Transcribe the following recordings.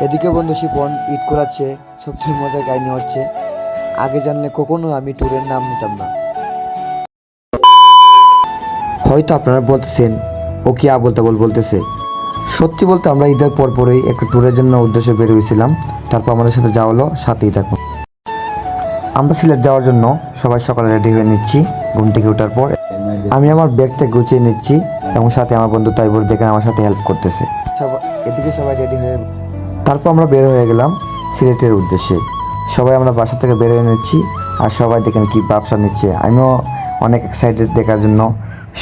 এদিকে বন্ধু শিপন ঈদ করাচ্ছে, সবচেয়ে মজার কাহিনী হচ্ছে আগে জানলে কখনো আমি ট্যুরের নাম নিতাম না। হয়তো আপনারা বলতেছেন ও কি আবোল তাবোল বলতেছে। সত্যি বলতে আমরা ঈদের পরপরই একটা ট্যুরের জন্য উদ্দেশ্যে বের হয়েছিলাম। তারপর আমাদের সাথে যাওয়া হলো, সাথেই থাকুন। আমরা সিলেট যাওয়ার জন্য সবাই সকালে রেডি হয়ে নিচ্ছি। ঘুম থেকে ওঠার পর আমি আমার ব্যাগটা গুছিয়ে নিচ্ছি এবং সাথে আমার বন্ধু তাইবুর দেখে আমার সাথে হেল্প করতেছে। এদিকে সবাই রেডি হয়ে তারপর আমরা বের হয়ে গেলাম সিলেটের উদ্দেশ্যে। সবাই আমরা বাসা থেকে বের হয়ে নিচ্ছি আর সবাই দেখেন কি ব্যবসা নিচ্ছে। আমিও অনেক এক্সাইটেড দেখার জন্য।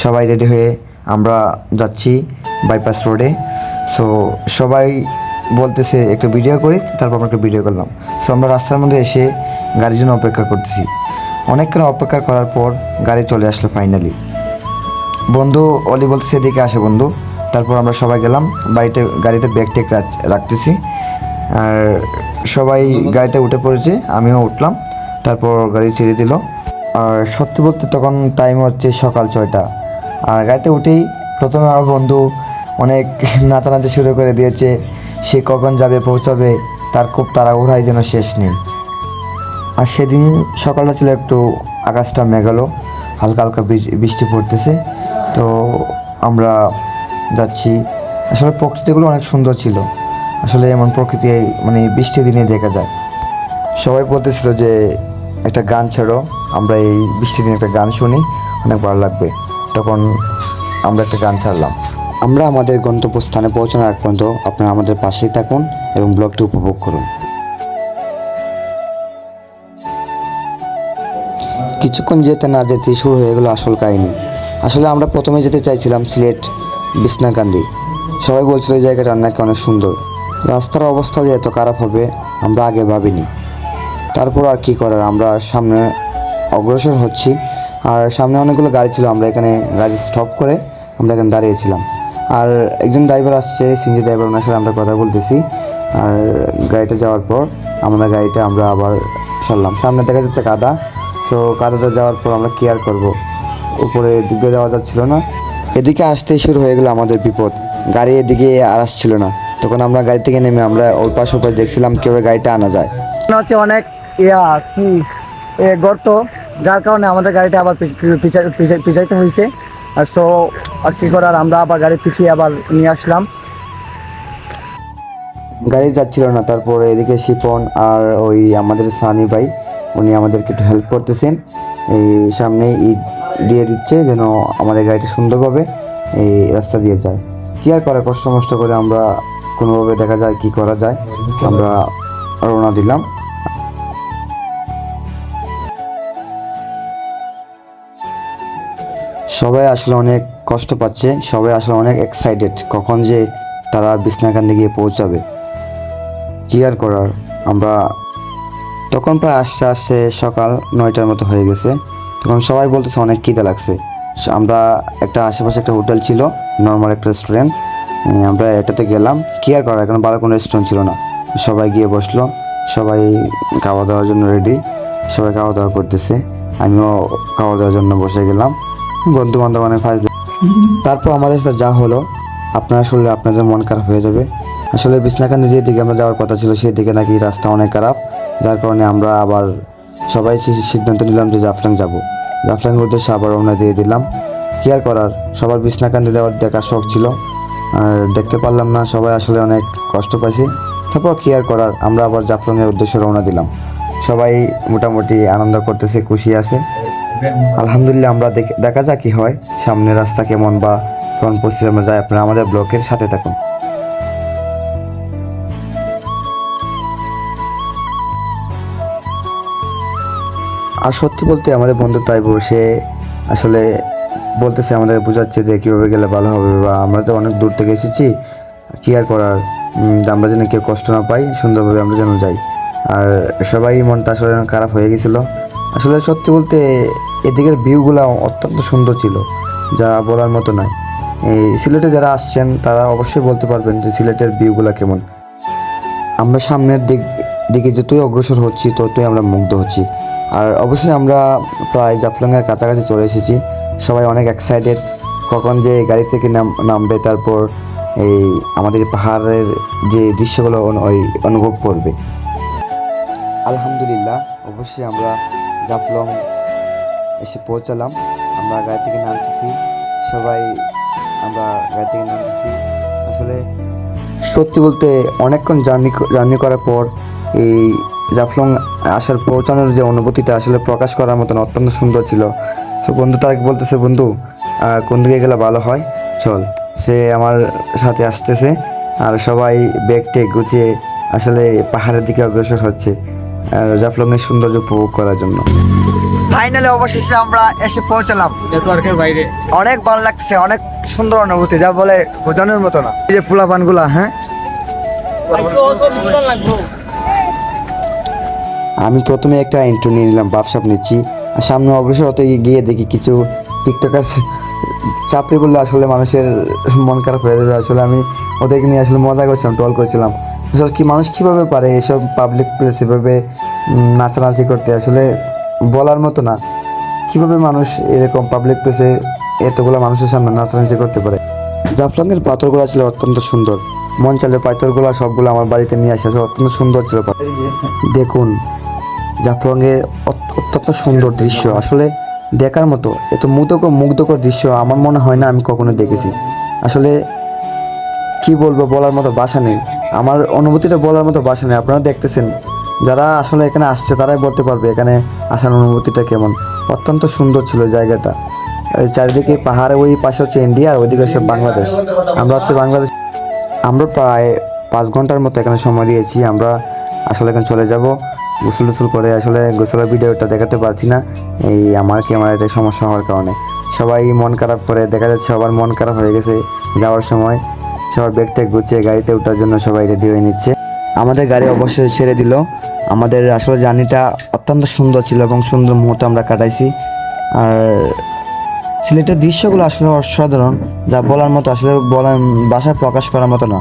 সবাই রেডি হয়ে আমরা যাচ্ছি বাইপাস রোডে। সো সবাই বলতেছে একটু ভিডিও করি, তারপর আমরা একটু ভিডিও করলাম। সো আমরা রাস্তার মধ্যে এসে গাড়ির জন্য অপেক্ষা করতেছি। অনেকক্ষণ অপেক্ষা করার পর গাড়ি চলে আসলো ফাইনালি। বন্ধু অলি বলতেছে এদিকে আসে বন্ধু। তারপর আমরা সবাই গেলাম গাড়িতে ব্যাগ টেক রাখতেছি আর সবাই গাড়িতে উঠে পড়েছে, আমিও উঠলাম। তারপর গাড়ি ছেড়ে দিল। আর সত্যি বলতে তখন টাইম হচ্ছে সকাল 6টা। আর গাড়িতে উঠেই প্রথমে আমার বন্ধু অনেক নাচানাচি শুরু করে দিয়েছে। সে কখন যাবে পৌঁছাবে তার খুব তাড়াহুড়াই যেন শেষ নেই। আর সেদিন সকালটা ছিল একটু আকাশটা মেঘালো, হালকা হালকা বৃষ্টি পড়তেছে। তো আমরা যাচ্ছি। আসলে প্রকৃতিগুলো অনেক সুন্দর ছিল। আসলে এমন প্রকৃতি মানে বৃষ্টি দিনে দেখা যায়। সবাই বলতেছিল যে একটা গান ছাড়ো, আমরা এই বৃষ্টির দিনে একটা গান শুনি, অনেক ভালো লাগবে। তখন আমরা একটা গান ছাড়লাম। আমরা আমাদের গন্তব্যস্থানে পৌঁছানোর আগ পর্যন্ত আপনারা আমাদের পাশেই থাকুন এবং ব্লগটি উপভোগ করুন। কিছুক্ষণ যেতে না যেতে শুরু হয়ে গেলো আসল কাহিনী। আসলে আমরা প্রথমে যেতে চাইছিলাম সিলেট বিছনাকান্দি। সবাই বলছিল এই জায়গাটা নাকি অনেক সুন্দর। রাস্তার অবস্থা যে এত খারাপ হবে আমরা আগে ভাবিনি। তারপর আর কি করার, আমরা সামনে অগ্রসর হচ্ছি। আর সামনে অনেকগুলো গাড়ি ছিল, আমরা এখানে গাড়ি স্টপ করে আমরা এখানে দাঁড়িয়েছিলাম। আর একজন ড্রাইভার আসছে, সিএনজি ড্রাইভার, ওনার সাথে আমরা কথা বলতেছি। আর গাড়িটা যাওয়ার পর আমরা আবার সরলাম। সামনে দেখা যাচ্ছে কাদা। সো কাদাতে যাওয়ার পর আমরা কি আর করবো, উপরে দিক দিয়ে যাওয়া যাচ্ছিল না। এদিকে আসতেই শুরু হয়ে গেলো আমাদের বিপদ। গাড়ি এদিকে আর আসছিল না। তখন আমরা গাড়ি থেকে নেমে আমরা ওই পাশ দেখছিলাম কীভাবে গাড়িটা আনা যায়। হচ্ছে অনেক কি গর্ত, যার কারণে আমাদের গাড়িটা আবার পিছাইতে হয়েছে। আর সো আর কি করার, আমরা আবার গাড়ি পিছিয়ে আবার নিয়ে আসলাম। গাড়ি যাচ্ছিল না। তারপরে এদিকে শিপন আর ওই আমাদের সানি ভাই, উনি আমাদেরকে একটু হেল্প করতেছেন। এই সামনে ইট দিয়ে দিচ্ছে যেন আমাদের গাড়িটা সুন্দরভাবে এই রাস্তা দিয়ে যায়। কি আর করার, কষ্ট মষ্ট করে আমরা কোনোভাবে দেখা যায় কি করা যায়, আমরা রওনা দিলাম। সবাই আসলে অনেক কষ্ট পাচ্ছে, সবাই আসলে অনেক এক্সাইটেড কখন যে তারা বিছনাকান্দি গিয়ে পৌঁছাবে। কি আর করার, আমরা তখন প্রায় আস্তে আস্তে সকাল 9টার মতো হয়ে গেছে। তখন সবাই বলতেছে অনেক খিদে লাগছে। আমরা একটা আশেপাশে একটা হোটেল ছিল, নর্মাল একটা রেস্টুরেন্ট, আমরা এটাতে গেলাম। কি আর করার, এখন ভালো কোনো রেস্টুরেন্ট ছিল না। সবাই গিয়ে বসলো, সবাই খাওয়া দাওয়ার জন্য রেডি। সবাই খাওয়া দাওয়া করতেছে, আমিও খাওয়া দাওয়ার জন্য বসে গেলাম। বন্ধু বান্ধব অনেক ফাইজলাম। তারপর আমাদের সাথে যা হলো আপনারা শুনলে আপনাদের মন খারাপ হয়ে যাবে। আসলে বিছনাকান্দি যে দিকে আমরা যাওয়ার কথা ছিল সেই দিকে নাকি রাস্তা অনেক খারাপ, যার কারণে আমরা আবার সবাই সিদ্ধান্ত নিলাম যে জাফলং যাব। জাফলংয়ের উদ্দেশ্যে আবার রওনা দিয়ে দিলাম। কি আর করার, সবার বিছনাকান্দি দেখার শখ ছিল আর দেখতে পারলাম না। সবাই আসলে অনেক কষ্ট পাইছে। তারপর কি আর করার, আমরা আবার জাফলংয়ের উদ্দেশ্যে রওনা দিলাম। সবাই মোটামুটি আনন্দ করতেছে, খুশি আছে। আলহামদুলিল্লাহ, আমরা দেখা যাক কি হয়, সামনে রাস্তা কেমন বা কোন পরিস্থিতি আমরা যাই। আপনারা আমাদের ব্লকের সাথে থাকুন। আর সত্যি বলতে আমাদের বন্ধু তাইবুর, সে আসলে বলতেছে, আমাদের বোঝাচ্ছে যে কীভাবে গেলে ভালো হবে, বা আমরা তো অনেক দূর থেকে এসেছি, কী আর করার, আমরা যেন কেউ কষ্ট না পাই, সুন্দরভাবে আমরা যেন যাই। আর সবাই মনটা আসলে খারাপ হয়ে গেছিলো। আসলে সত্যি বলতে এদিকের ভিউগুলো অত্যন্ত সুন্দর ছিল, যা বলার মতো নয়। এই সিলেটে যারা আসছেন তারা অবশ্যই বলতে পারবেন যে সিলেটের ভিউগুলো কেমন। আমরা সামনের দিকে যতই অগ্রসর হচ্ছি ততই আমরা মুগ্ধ হচ্ছি। আর অবশ্যই আমরা প্রায় জাফলংয়ের কাছাকাছি চলে এসেছি। সবাই অনেক এক্সাইটেড কখন যে গাড়ি থেকে নামবে, তারপর এই আমাদের পাহাড়ের যে দৃশ্যগুলো ওই অনুভব করবে। আলহামদুলিল্লাহ, অবশ্যই আমরা জাফলং এসে পৌঁছালাম। আমরা গাড়ি থেকে নামতেছি, সবাই আমরা গাড়ি থেকে নামতেছি। আসলে সত্যি বলতে অনেকক্ষণ জার্নি করার পর এই জাফলং আসার পৌঁছানোর যে অনুভূতিটা আসলে প্রকাশ করার মতন অত্যন্ত সুন্দর ছিল। তো বন্ধু তারেক বলতেছে, বন্ধু কোন দিকে গেলে ভালো হয়, চল। সে আমার সাথে আসতেছে আর সবাই ব্যাগ টেক গুছিয়ে আসলে পাহাড়ের দিকে অগ্রসর হচ্ছে জাফলংয়ের সৌন্দর্য উপভোগ করার জন্য। ফাইনালি অবশেষে আমরা এসে পৌঁছালাম। নেটওয়ার্কের বাইরে অনেক ভালো লাগছে, অনেক সুন্দর অনুভূতি, যা বলে বোঝানোর মতো না। এই যে ফুলাপানগুলা, হ্যাঁ আমি প্রথমে একটা ইন্ট্রো নিয়ে নিলাম, বাপসাপ নিচ্ছি, আর সামনে অগ্রসর হতে গিয়ে দেখি কিছু টিকটকার চাপড়ি বললে আসলে মানুষের মন খারাপ হয়ে যাবে। আসলে আমি ওদেরকে নিয়ে আসলে মজা করছিলাম, ট্রল করছিলাম। আসলে কি মানুষ কীভাবে পারে এসব পাবলিক প্লেস এভাবে নাচানাচি করতে, আসলে বলার মতো না। কীভাবে মানুষ এরকম পাবলিক প্লেসে এতগুলো মানুষের সামনে নাচানাচি করতে পারে। জাফলংয়ের পাথরগুলো ছিল অত্যন্ত সুন্দর, মন চাইলে পাথরগুলো সবগুলো আমার বাড়িতে নিয়ে আসে, আসলে অত্যন্ত সুন্দর ছিল। দেখুন জাফলংয়ের অত্যন্ত সুন্দর দৃশ্য, আসলে দেখার মতো। এত মুগ্ধকর দৃশ্য আমার মনে হয় না আমি কখনো দেখেছি। আসলে কি বলবো, বলার মতো ভাষা নেই। আমার অনুভূতিটা বলার মতো ভাষা নেই। আপনারা দেখতেছেন, যারা আসলে এখানে আসছে তারাই বলতে পারবে এখানে আসার অনুভূতিটা কেমন। অত্যন্ত সুন্দর ছিল জায়গাটা। চারিদিকে পাহাড়ে, ওই পাশে হচ্ছে ইন্ডিয়া আর ওইদিকে হচ্ছে বাংলাদেশ। আমরা হচ্ছে বাংলাদেশ। আমরা প্রায় 5 ঘন্টার মতো এখানে সময় দিয়েছি। আমরা আসলে এখন চলে যাব গোসল টোসল করে। আসলে গোসলের ভিডিওটা দেখাতে পারছি না, এই আমার ক্যামেরাতে সমস্যা হওয়ার কারণে। সবাই মন খারাপ করে, দেখা যাচ্ছে সবার মন খারাপ হয়ে গেছে যাওয়ার সময়। সবাই ব্যাগ ট্যাগ গুছিয়ে গাড়িতে ওঠার জন্য সবাই রেডি হয়ে নিচ্ছে। আমাদের গাড়ি অবশ্যই ছেড়ে দিল। আমাদের আসলে জার্নিটা অত্যন্ত সুন্দর ছিল এবং সুন্দর মুহূর্ত আমরা কাটাইছি। আর সিলেটের দৃশ্যগুলো আসলে অসাধারণ, যা বলার মতো, আসলে ভাষায় প্রকাশ করার মতো না।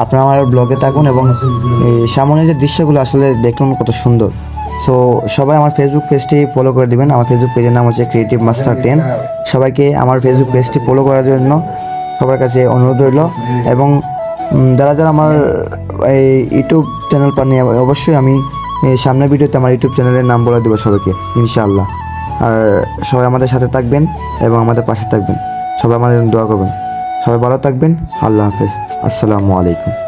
আপনারা আমার ব্লগে থাকুন এবং এই সামনে যে দৃশ্যগুলো আসলে দেখুন কত সুন্দর। সো সবাই আমার ফেসবুক পেজটি ফলো করে দিবেন। আমার ফেসবুক পেজের নাম হচ্ছে ক্রিয়েটিভ মাস্টার 10। সবাইকে আমার ফেসবুক পেজটি ফলো করার জন্য সবার কাছে অনুরোধ রইল। এবং যারা যারা আমার এই ইউটিউব চ্যানেল পাননি, অবশ্যই আমি সামনের ভিডিওতে আমার ইউটিউব চ্যানেলের নাম বলে দেবো সবাইকে, ইনশাআল্লাহ। আর সবাই আমাদের সাথে থাকবেন এবং আমাদের পাশে থাকবেন। সবাই আমাদের দোয়া করবেন। সবাই ভালো থাকবেন। আল্লাহ হাফেজ। আসসালামু আলাইকুম।